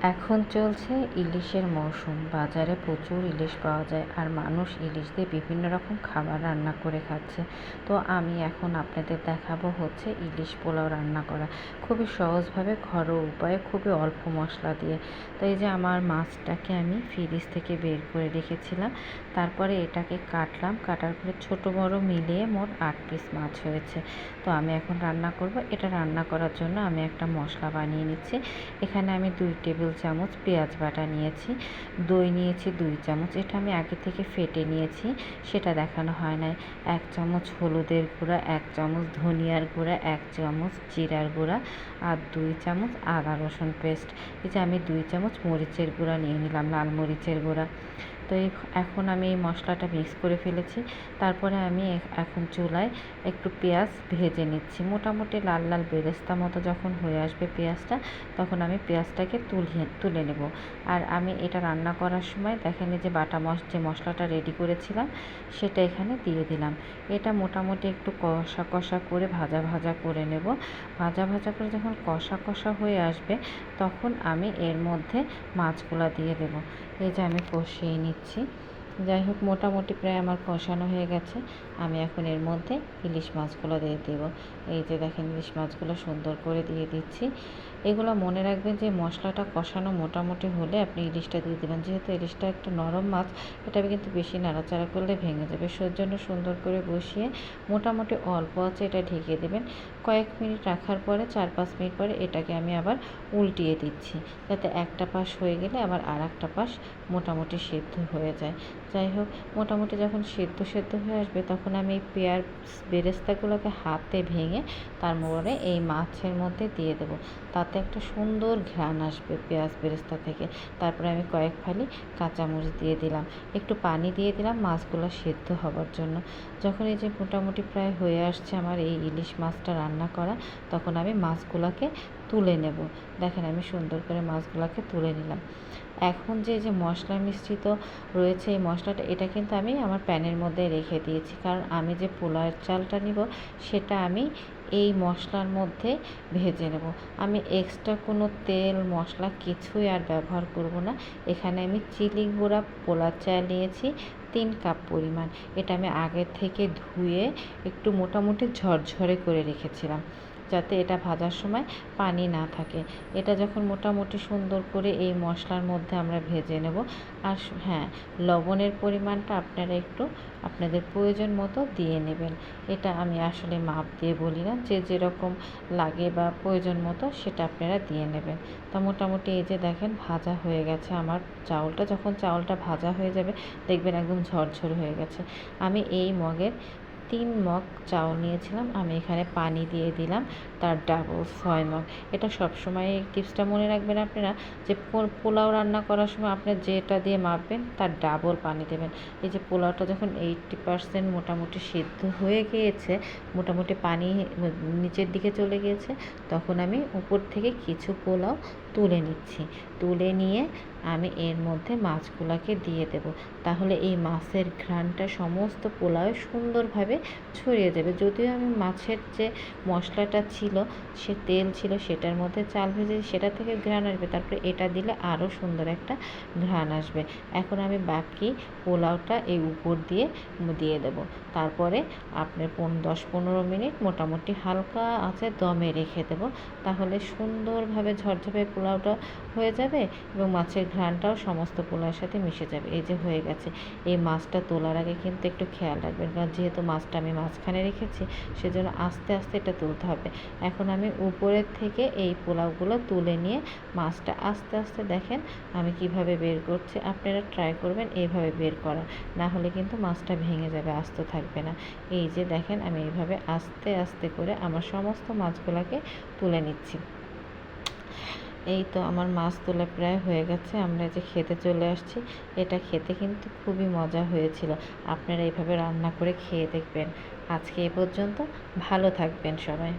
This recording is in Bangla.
এখন চলছে ইলিশের মৌসুম। বাজারে প্রচুর ইলিশ পাওয়া যায় আর মানুষ ইলিশ দিয়ে বিভিন্ন রকম খাবার রান্না করে খাচ্ছে। তো আমি এখন আপনাদের দেখাবো হচ্ছে ইলিশ পোলাও রান্না করা। খুবই সহজভাবে ঘরোয়া উপায়ে খুবই অল্প মশলা দিয়ে। তো এই যে আমার মাছটাকে আমি ফ্রিজ থেকে বের করে রেখেছিলাম। তারপরে এটাকে কাটলাম, কাটার পরে ছোট বড় মিলিয়ে মোট 8 পিস মাছ হয়েছে। তো আমি এখন রান্না করব। এটা রান্না করার জন্য আমি একটা মশলা বানিয়ে নিচ্ছি। এখানে আমি 2 টেবিল চামচ পেঁয়াজ বাটা নিয়েছি, দই নিয়েছি 2 চামচ, এটা আমি আগে থেকে ফেটে নিয়েছি, সেটা দেখানো হয় নাই। 1 চামচ হলুদের গুঁড়া, 1 চামচ ধনিয়ার গুঁড়া, 1 চামচ জিরার গুঁড়া আর 2 চামচ আদা রসুন পেস্ট। এই যে আমি 2 চামচ মরিচের গুঁড়া নিয়ে নিলাম, লাল মরিচের গুঁড়া। তো এখন আমি এই মশলাটা মিক্স করে ফেলেছি। তারপরে আমি এখন চুলায় একটু পেঁয়াজ ভেজে নিচ্ছি। মোটামুটি লাল লাল বেরেস্তা মতো যখন হয়ে আসবে পেঁয়াজটা, তখন আমি পেঁয়াজটাকে তুলে নেব। আর আমি এটা রান্না করার সময় দেখেন যে যে মশলাটা রেডি করেছিলাম সেটা এখানে দিয়ে দিলাম। এটা মোটামুটি একটু কষা কষা করে ভাজা ভাজা করে নেব। ভাজা ভাজা করে যখন কষা কষা হয়ে আসবে, তখন আমি এর মধ্যে মাছগুলা দিয়ে দেব। এই যে আমি কষিয়ে নিচ্ছি। যাই হোক, মোটামুটি প্রায় আমার কষানো হয়ে গেছে। আমি এখন এর মধ্যে ইলিশ মাছগুলো দিয়ে দেবো। এই যে দেখেন ইলিশ মাছগুলো সুন্দর করে দিয়ে দিচ্ছি। এগুলো মনে রাখবেন যে মশলাটা কষানো মোটামুটি হলে আপনি ইলিশটা দিয়ে দেবেন। যেহেতু ইলিশটা একটা নরম মাছ, এটা কিন্তু বেশি নাড়াচাড়া করলে ভেঙে যাবে। সেজন্য সুন্দর করে বসিয়ে মোটামুটি অল্প আছে এটা ঢেকে দেবেন। কয়েক মিনিট রাখার পরে 4-5 মিনিট পরে এটাকে আমি আবার উল্টিয়ে দিচ্ছি, যাতে একটা পাশ হয়ে গেলে আবার আর একটা পাশ মোটামুটি সেদ্ধ হয়ে যায়। যাই হোক, মোটামুটি যখন সেদ্ধ হয়ে আসবে, তখন আমি এই পেঁয়াজ বেরেস্তাগুলোকে হাতে ভেঙে তারপরে এই মাছের মধ্যে দিয়ে দেবো। তাতে একটা সুন্দর ঘ্রাণ আসবে পেঁয়াজ বেরেস্তা থেকে। তারপরে আমি কয়েক ফালি কাঁচামরিচ দিয়ে দিলাম, একটু পানি দিয়ে দিলাম মাছগুলো সেদ্ধ হবার জন্য। যখন এই যে মোটামুটি প্রায় হয়ে আসছে আমার এই ইলিশ মাছটা রান্না করা, তখন আমি মাছগুলোকে তুলে নেব। দেখেন আমি সুন্দর করে মাছগুলোকে তুলে নিলাম। এখন যে মশলা মিশ্রিত রয়েছে এই মশলাটা, এটা কিন্তু আমি আমার প্যানের মধ্যে রেখে দিয়েছি, কারণ আমি যে পোলাওয়ের চালটা নিব সেটা আমি এই মশলার মধ্যে ভেজে নেব। আমি এক্সট্রা কোনো তেল মশলা কিছুই আর ব্যবহার করব না। এখানে আমি চিলি গুঁড়া পোলার চাল নিয়েছি 3 কাপ পরিমাণ। এটা আমি আগে থেকে ধুয়ে একটু মোটামুটি ঝরঝরে করে রেখেছিলাম, যাতে এটা ভাজার সময় পানি না থাকে। এটা যখন মোটামুটি সুন্দর করে এই মশলার মধ্যে আমরা ভেজে নেব। আর হ্যাঁ, লবণের পরিমাণটা আপনারা একটু আপনাদের প্রয়োজন মতো দিয়ে নেবেন। এটা আমি আসলে মাপ দিয়ে বলি না, যে যেরকম লাগে বা প্রয়োজন মতো সেটা আপনারা দিয়ে নেবেন। তা মোটামুটি এই যে দেখেন ভাজা হয়ে গেছে আমার চাউলটা। যখন চাউলটা ভাজা হয়ে যাবে, দেখবেন একদম ঝরঝর হয়ে গেছে। আমি এই মগের 3 মগ চাউল নিয়েছিলাম, আমি এখানে পানি দিয়ে দিলাম তার ডাবল 6 মগ। এটা সবসময় এই টিপসটা মনে রাখবেন আপনারা, যে পোলাও রান্না করার সময় আপনি যেটা দিয়ে মাপবেন তার ডাবল পানি দেবেন। এই যে পোলাওটা যখন 80% মোটামুটি সিদ্ধ হয়ে গিয়েছে, মোটামুটি পানি নিচের দিকে চলে গিয়েছে, তখন আমি উপর থেকে কিছু পোলাও তুলে নিচ্ছি। তুলে নিয়ে আমি এর মধ্যে মাছগুলোকে দিয়ে দেব। তাহলে এই মাছের ঘ্রাণটা সমস্ত পোলাওয়ে সুন্দরভাবে ছড়িয়ে যাবে। যদিও আমি মাছের যে মশলাটা ছিল, সে তেল ছিল, সেটার মধ্যে চাল ভেজে সেটা থেকে ঘ্রাণ আসবে, তারপরে এটা দিলে আরও সুন্দর একটা ঘ্রাণ আসবে। এখন আমি বাকি পোলাওটা এই উপর দিয়ে দেব। তারপরে আপনার 10-15 মিনিট মোটামুটি হালকা আঁচে দমে রেখে দেব। তাহলে সুন্দরভাবে ঝরঝরে পোলাওটা হয়ে যাবে এবং মাছের ঘ্রাণটাও সমস্ত পোলাওয়ের সাথে মিশে যাবে। এই যে হয়ে গেছে। এই মাছটা তোলার আগে কিন্তু একটু খেয়াল রাখবেন, কারণ যেহেতু মাছটা আমি মাঝখানে রেখেছি, সেজন্য আস্তে আস্তে এটা তুলতে হবে। এখন আমি উপরের থেকে এই পোলাওগুলো তুলে নিয়ে মাছটা আস্তে আস্তে দেখেন আমি কিভাবে বের করছি। আপনারা ট্রাই করবেন এইভাবে বের করা, না হলে কিন্তু মাছটা ভেঙে যাবে, আস্ত থাকবে না। এই যে দেখেন আমি এইভাবে আস্তে আস্তে করে আমার সমস্ত মাছগুলোকে তুলে নিচ্ছি। এই তো আমার মাছ তোলা প্রায় হয়ে গেছে, আমরা যে খেতে চলে আসছি। এটা খেতে কিন্তু খুবই মজা হয়েছিল। আপনারা এইভাবে রান্না করে খেয়ে দেখবেন। আজকে এ পর্যন্ত, ভালো থাকবেন সবাই।